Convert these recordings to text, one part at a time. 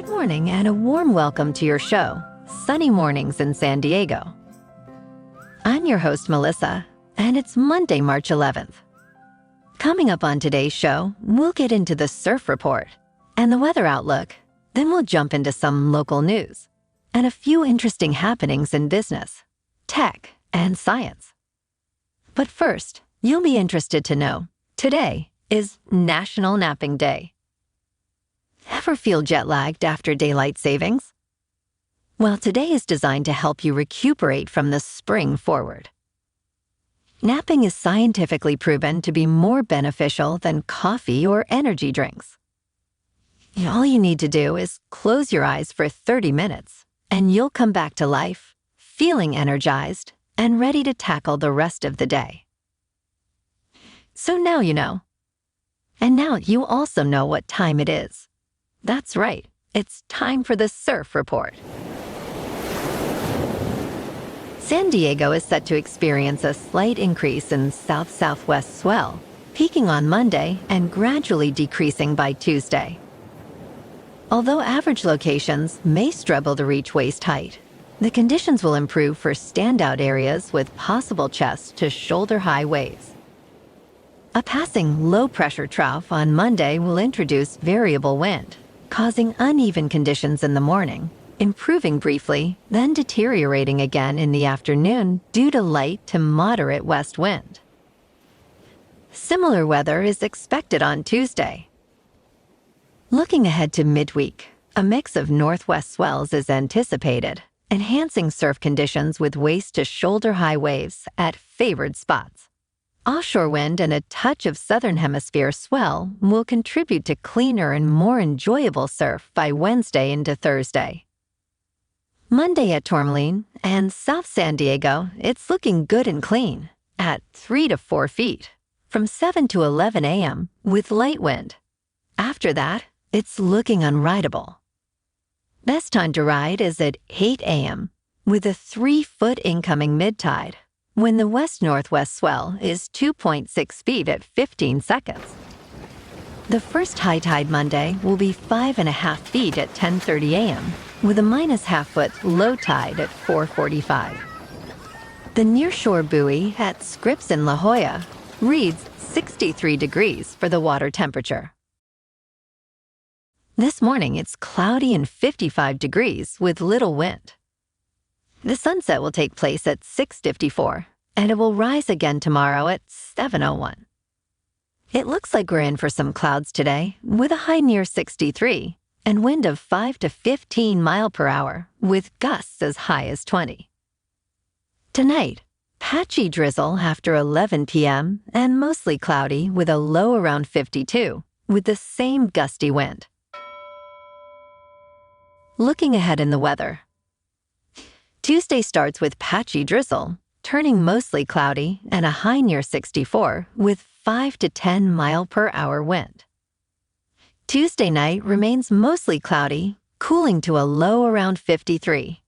Good morning and a warm welcome to your show, Sunny Mornings in San Diego. I'm your host, Melissa, and it's Monday, March 11th. Coming up on today's show, we'll get into the surf report and the weather outlook. Then we'll jump into some local news and a few interesting happenings in business, tech, and science. But first, you'll be interested to know today is National Napping Day. Ever feel jet-lagged after daylight savings? Well, today is designed to help you recuperate from the spring forward. Napping is scientifically proven to be more beneficial than coffee or energy drinks. All you need to do is close your eyes for 30 minutes, and you'll come back to life, feeling energized and ready to tackle the rest of the day. So now you know. And now you also know what time it is. That's right, it's time for the surf report. San Diego is set to experience a slight increase in south-southwest swell, peaking on Monday and gradually decreasing by Tuesday. Although average locations may struggle to reach waist height, the conditions will improve for standout areas with possible chest to shoulder-high waves. A passing low-pressure trough on Monday will introduce variable wind, causing uneven conditions in the morning, improving briefly, then deteriorating again in the afternoon due to light to moderate west wind. Similar weather is expected on Tuesday. Looking ahead to midweek, a mix of northwest swells is anticipated, enhancing surf conditions with waist to shoulder-high waves at favored spots. Offshore wind and a touch of southern hemisphere swell will contribute to cleaner and more enjoyable surf by Wednesday into Thursday. Monday at Tourmaline and South San Diego, it's looking good and clean at 3 to 4 feet from 7 to 11 a.m. with light wind. After that, it's looking unrideable. Best time to ride is at 8 a.m. with a 3-foot incoming mid-tide, when the west-northwest swell is 2.6 feet at 15 seconds. The first high tide Monday will be 5.5 feet at 10:30 a.m., with a -half-foot low tide at 4:45. The nearshore buoy at Scripps in La Jolla reads 63 degrees for the water temperature. This morning it's cloudy and 55 degrees with little wind. The sunset will take place at 6:54, and it will rise again tomorrow at 7:01. It looks like we're in for some clouds today, with a high near 63 and wind of 5 to 15 miles per hour, with gusts as high as 20. Tonight, patchy drizzle after 11 p.m. and mostly cloudy with a low around 52, with the same gusty wind. Looking ahead in the weather. Tuesday starts with patchy drizzle, turning mostly cloudy and a high near 64 with 5 to 10 mile per hour wind. Tuesday night remains mostly cloudy, cooling to a low around 53.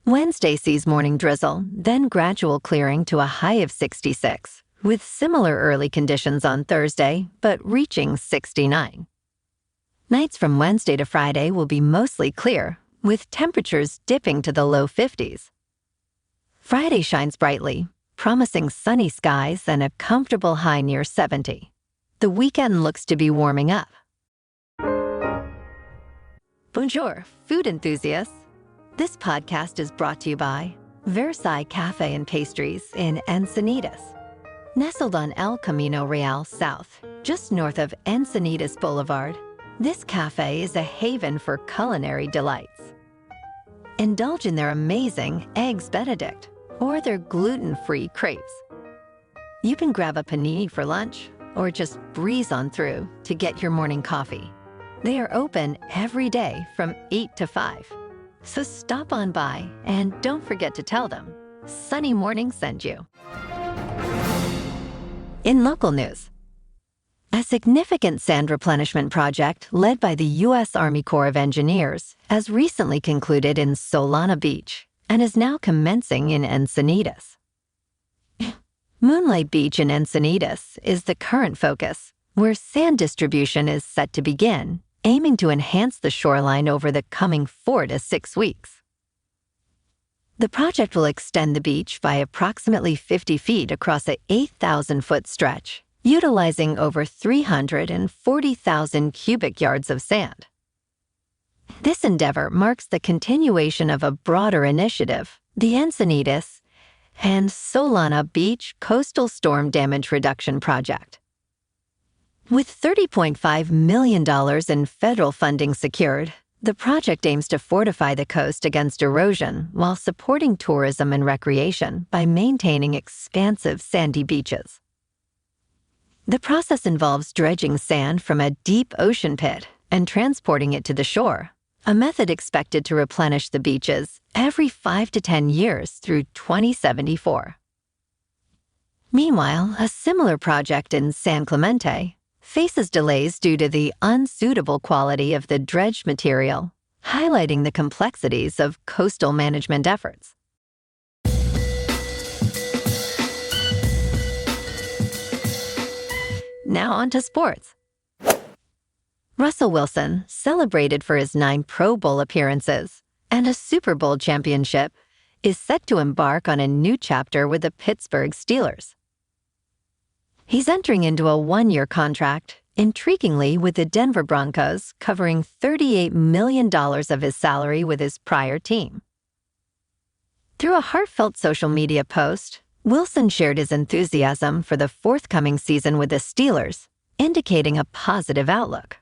Wednesday sees morning drizzle, then gradual clearing to a high of 66, with similar early conditions on Thursday, but reaching 69. Nights from Wednesday to Friday will be mostly clear, with temperatures dipping to the low 50s. Friday shines brightly, promising sunny skies and a comfortable high near 70. The weekend looks to be warming up. Bonjour, food enthusiasts. This podcast is brought to you by Versailles Cafe and Pastries in Encinitas. Nestled on El Camino Real South, just north of Encinitas Boulevard, this cafe is a haven for culinary delights. Indulge in their amazing Eggs Benedict or their gluten-free crepes. You can grab a panini for lunch or just breeze on through to get your morning coffee. They are open every day from 8 to 5. So stop on by and don't forget to tell them Sunny Morning sent you. In local news, a significant sand replenishment project led by the U.S. Army Corps of Engineers has recently concluded in Solana Beach and is now commencing in Encinitas. Moonlight Beach in Encinitas is the current focus, where sand distribution is set to begin aiming to enhance the shoreline over the coming 4 to 6 weeks. The project will extend the beach by approximately 50 feet across a 8,000-foot stretch, utilizing over 340,000 cubic yards of sand. This endeavor marks the continuation of a broader initiative, the Encinitas and Solana Beach Coastal Storm Damage Reduction Project. With $30.5 million in federal funding secured, the project aims to fortify the coast against erosion while supporting tourism and recreation by maintaining expansive sandy beaches. The process involves dredging sand from a deep ocean pit and transporting it to the shore, a method expected to replenish the beaches every 5 to 10 years through 2074. Meanwhile, a similar project in San Clemente faces delays due to the unsuitable quality of the dredged material, highlighting the complexities of coastal management efforts. Now on to sports. Russell Wilson, celebrated for his 9 Pro Bowl appearances and a Super Bowl championship, is set to embark on a new chapter with the Pittsburgh Steelers. He's entering into a 1-year contract, intriguingly with the Denver Broncos covering $38 million of his salary with his prior team. Through a heartfelt social media post, Wilson shared his enthusiasm for the forthcoming season with the Steelers, indicating a positive outlook.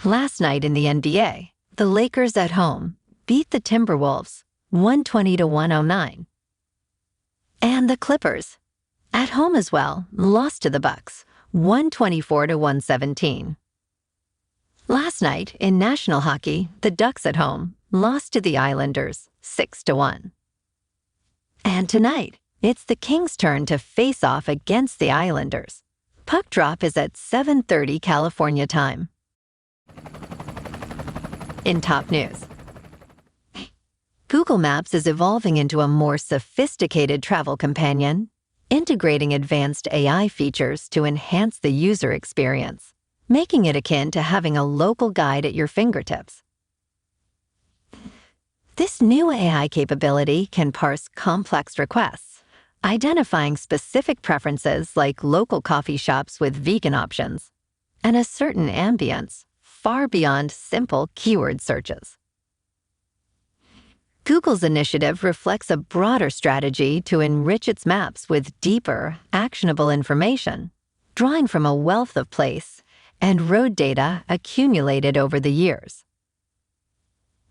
Last night in the NBA, the Lakers at home beat the Timberwolves 120-109. And the Clippers, at home as well, lost to the Bucks 124-117. Last night in National Hockey, the Ducks at home lost to the Islanders 6-1. And tonight, it's the Kings' turn to face off against the Islanders. Puck drop is at 7:30 California time. In top news, Google Maps is evolving into a more sophisticated travel companion, integrating advanced AI features to enhance the user experience, making it akin to having a local guide at your fingertips. This new AI capability can parse complex requests, identifying specific preferences like local coffee shops with vegan options, and a certain ambience far beyond simple keyword searches. Google's initiative reflects a broader strategy to enrich its maps with deeper, actionable information, drawing from a wealth of place and road data accumulated over the years.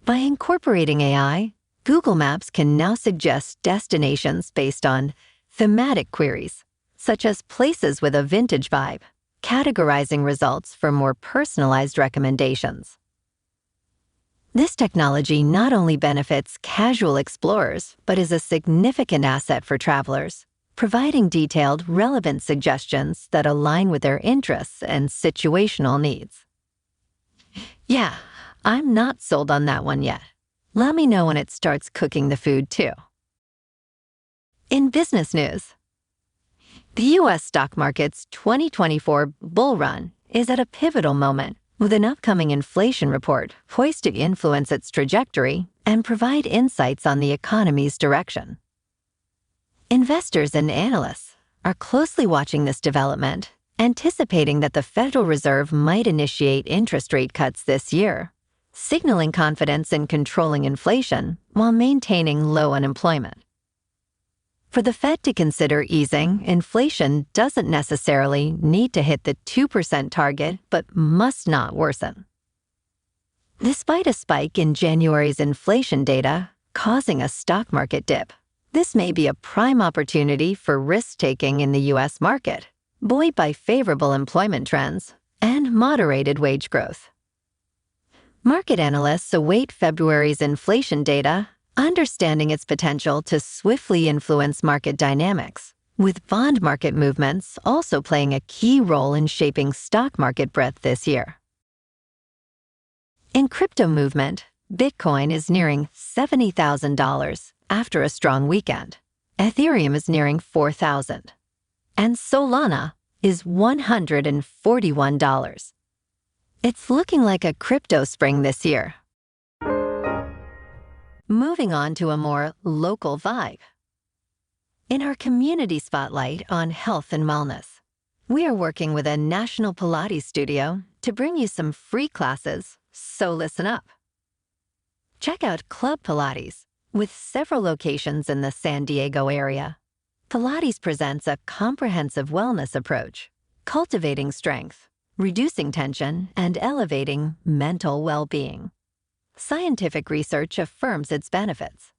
By incorporating AI, Google Maps can now suggest destinations based on thematic queries, such as places with a vintage vibe, categorizing results for more personalized recommendations. This technology not only benefits casual explorers, but is a significant asset for travelers, providing detailed, relevant suggestions that align with their interests and situational needs. Yeah, I'm not sold on that one yet. Let me know when it starts cooking the food, too. In business news, the U.S. stock market's 2024 bull run is at a pivotal moment, with an upcoming inflation report poised to influence its trajectory and provide insights on the economy's direction. Investors and analysts are closely watching this development, anticipating that the Federal Reserve might initiate interest rate cuts this year, signaling confidence in controlling inflation while maintaining low unemployment. For the Fed to consider easing, inflation doesn't necessarily need to hit the 2% target, but must not worsen. Despite a spike in January's inflation data causing a stock market dip, this may be a prime opportunity for risk-taking in the U.S. market, buoyed by favorable employment trends and moderated wage growth. Market analysts await February's inflation data, understanding its potential to swiftly influence market dynamics, with bond market movements also playing a key role in shaping stock market breadth this year. In crypto movement, Bitcoin is nearing $70,000 after a strong weekend. Ethereum is nearing $4,000, and Solana is $141. It's looking like a crypto spring this year. Moving on to a more local vibe. In our community spotlight on health and wellness, we are working with a national Pilates studio to bring you some free classes, so listen up. Check out Club Pilates. With several locations in the San Diego area, Pilates presents a comprehensive wellness approach, cultivating strength, reducing tension, and elevating mental well-being. Scientific research affirms its benefits.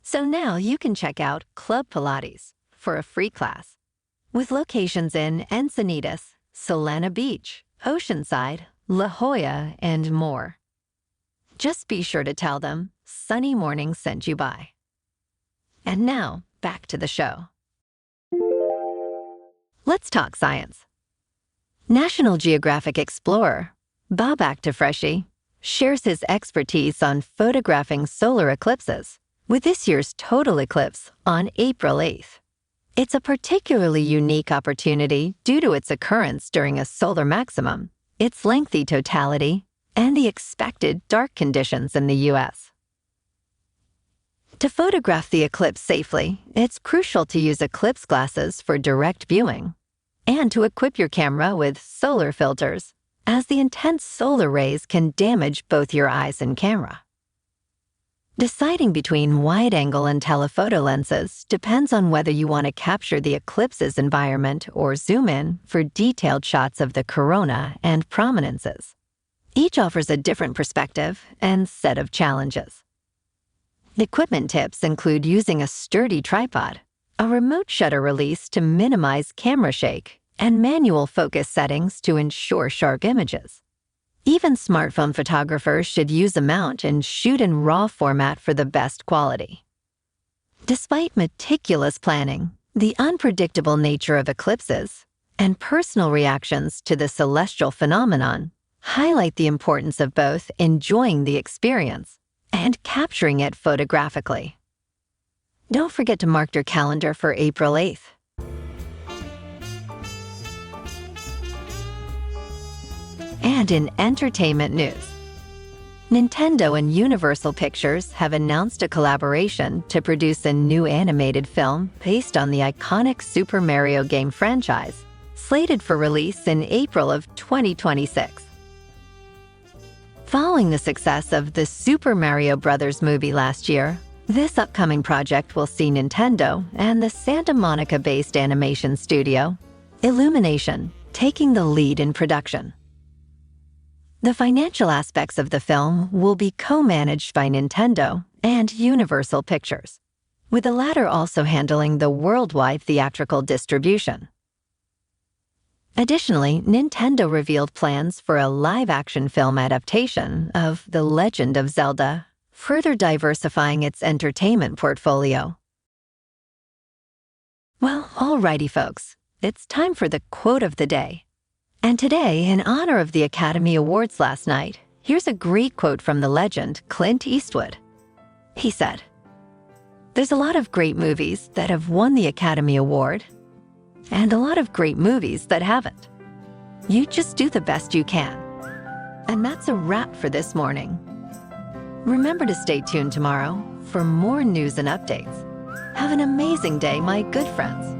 So now you can check out Club Pilates for a free class, with locations in Encinitas, Solana Beach, Oceanside, La Jolla, and more. Just be sure to tell them Sunny Morning sent you by. And now, back to the show. Let's talk science. National Geographic explorer Bob Actifreschi shares his expertise on photographing solar eclipses with this year's total eclipse on April 8th. It's a particularly unique opportunity due to its occurrence during a solar maximum, its lengthy totality, and the expected dark conditions in the U.S. To photograph the eclipse safely, it's crucial to use eclipse glasses for direct viewing and to equip your camera with solar filters, as the intense solar rays can damage both your eyes and camera. Deciding between wide-angle and telephoto lenses depends on whether you want to capture the eclipse's environment or zoom in for detailed shots of the corona and prominences. Each offers a different perspective and set of challenges. Equipment tips include using a sturdy tripod, a remote shutter release to minimize camera shake, and manual focus settings to ensure sharp images. Even smartphone photographers should use a mount and shoot in RAW format for the best quality. Despite meticulous planning, the unpredictable nature of eclipses and personal reactions to the celestial phenomenon highlight the importance of both enjoying the experience and capturing it photographically. Don't forget to mark your calendar for April 8th. And in entertainment news, Nintendo and Universal Pictures have announced a collaboration to produce a new animated film based on the iconic Super Mario game franchise, slated for release in April of 2026. Following the success of the Super Mario Bros. Movie last year, this upcoming project will see Nintendo and the Santa Monica-based animation studio, Illumination, taking the lead in production. The financial aspects of the film will be co-managed by Nintendo and Universal Pictures, with the latter also handling the worldwide theatrical distribution. Additionally, Nintendo revealed plans for a live-action film adaptation of The Legend of Zelda, further diversifying its entertainment portfolio. Well, alrighty folks, it's time for the quote of the day. And today, in honor of the Academy Awards last night, here's a great quote from the legend Clint Eastwood. He said, "There's a lot of great movies that have won the Academy Award, and a lot of great movies that haven't. You just do the best you can." And that's a wrap for this morning. Remember to stay tuned tomorrow for more news and updates. Have an amazing day, my good friends.